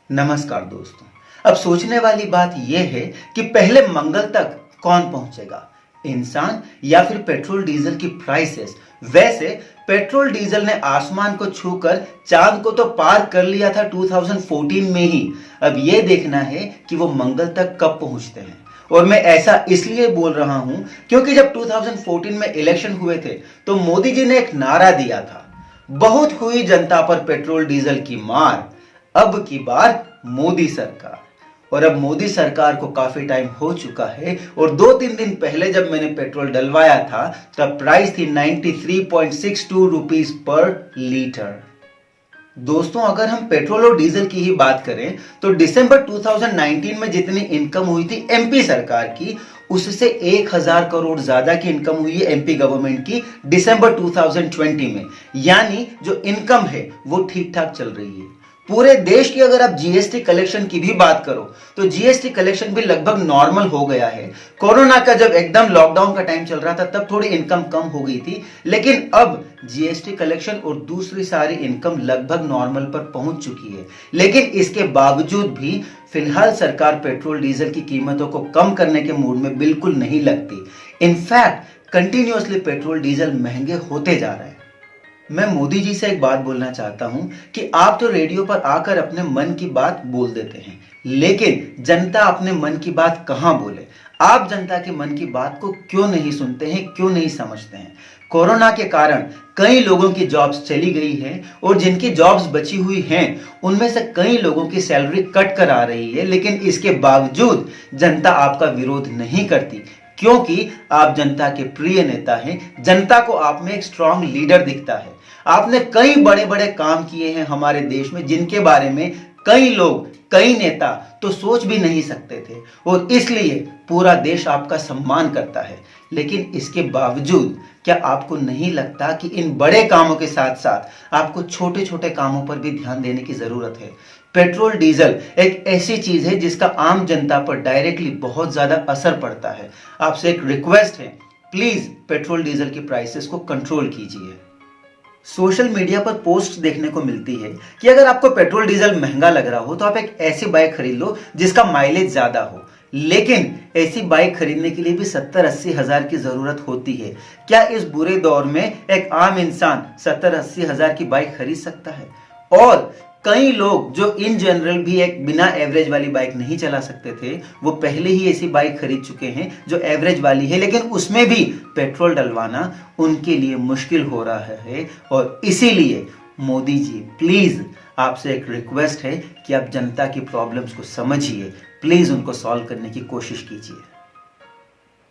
नमस्कार दोस्तों। अब सोचने वाली बात यह है कि पहले मंगल तक कौन पहुंचेगा, इंसान या फिर पेट्रोल डीजल की प्राइसेस। वैसे पेट्रोल डीजल ने आसमान को छूकर चांद को तो पार कर लिया था 2014 में ही। अब यह देखना है कि वो मंगल तक कब पहुंचते हैं। और मैं ऐसा इसलिए बोल रहा हूं क्योंकि जब 2014 में इलेक्शन हुए थे तो मोदी जी ने एक नारा दिया था, बहुत हुई जनता पर पेट्रोल डीजल की मार, अब की बार मोदी सरकार। और अब मोदी सरकार को काफी टाइम हो चुका है और 2-3 दिन पहले जब मैंने पेट्रोल डलवाया था तब प्राइस थी 93.62 रुपीस पर लीटर। दोस्तों, अगर हम पेट्रोल और डीजल की ही बात करें तो दिसंबर 2019 में जितनी इनकम हुई थी एमपी सरकार की, उससे 1000 करोड़ ज्यादा की इनकम हुई है एमपी गवर्नमेंट की दिसंबर 2020 में। यानी जो इनकम है वो ठीक ठाक चल रही है। पूरे देश की अगर आप जीएसटी कलेक्शन की भी बात करो तो जीएसटी कलेक्शन भी लगभग नॉर्मल हो गया है। कोरोना का जब एकदम लॉकडाउन का टाइम चल रहा था तब थोड़ी इनकम कम हो गई थी, लेकिन अब जीएसटी कलेक्शन और दूसरी सारी इनकम लगभग नॉर्मल पर पहुंच चुकी है। लेकिन इसके बावजूद भी फिलहाल सरकार पेट्रोल डीजल की कीमतों को कम करने के मूड में बिल्कुल नहीं लगती। इनफैक्ट कंटिन्यूअसली पेट्रोल डीजल महंगे होते जा रहे हैं। मैं मोदी जी से एक बात बोलना चाहता हूं कि आप तो रेडियो पर आकर अपने मन की बात बोल देते हैं, लेकिन जनता अपने मन की बात कहां बोले। आप जनता के मन की बात को क्यों नहीं सुनते हैं, क्यों नहीं समझते हैं। कोरोना के कारण कई लोगों की जॉब्स चली गई हैं और जिनकी जॉब्स बची हुई हैं उनमें से कई लोगों की सैलरी कट कर आ रही है, लेकिन इसके बावजूद जनता आपका विरोध नहीं करती क्योंकि आप जनता के प्रिय नेता हैं। जनता को आप में एक स्ट्रांग लीडर दिखता है। आपने कई बड़े बड़े काम किए हैं हमारे देश में जिनके बारे में कई लोग, कई नेता तो सोच भी नहीं सकते थे और इसलिए पूरा देश आपका सम्मान करता है। लेकिन इसके बावजूद क्या आपको नहीं लगता कि इन बड़े कामों के साथ साथ आपको छोटे छोटे कामों पर भी ध्यान देने की जरूरत है। पेट्रोल डीजल एक ऐसी चीज है जिसका आम जनता पर डायरेक्टली बहुत ज्यादा असर पड़ता है। आपसे एक रिक्वेस्ट है, प्लीज पेट्रोल डीजल की प्राइसेस को कंट्रोल कीजिए। सोशल मीडिया पर पोस्ट देखने को मिलती है कि अगर आपको पेट्रोल डीजल महंगा लग रहा हो तो आप एक ऐसी बाइक खरीद लो जिसका माइलेज ज्यादा हो। लेकिन ऐसी बाइक खरीदने के लिए भी 70-80 हजार की जरूरत होती है। क्या इस बुरे दौर में एक आम इंसान 70-80 हजार की बाइक खरीद सकता है? और कई लोग जो इन जनरल भी एक बिना एवरेज वाली बाइक नहीं चला सकते थे, वो पहले ही ऐसी बाइक खरीद चुके हैं जो एवरेज वाली है, लेकिन उसमें भी पेट्रोल डलवाना उनके लिए मुश्किल हो रहा है। और इसीलिए मोदी जी, प्लीज आपसे एक रिक्वेस्ट है कि आप जनता की प्रॉब्लम्स को समझिए, प्लीज उनको सॉल्व करने की कोशिश कीजिए।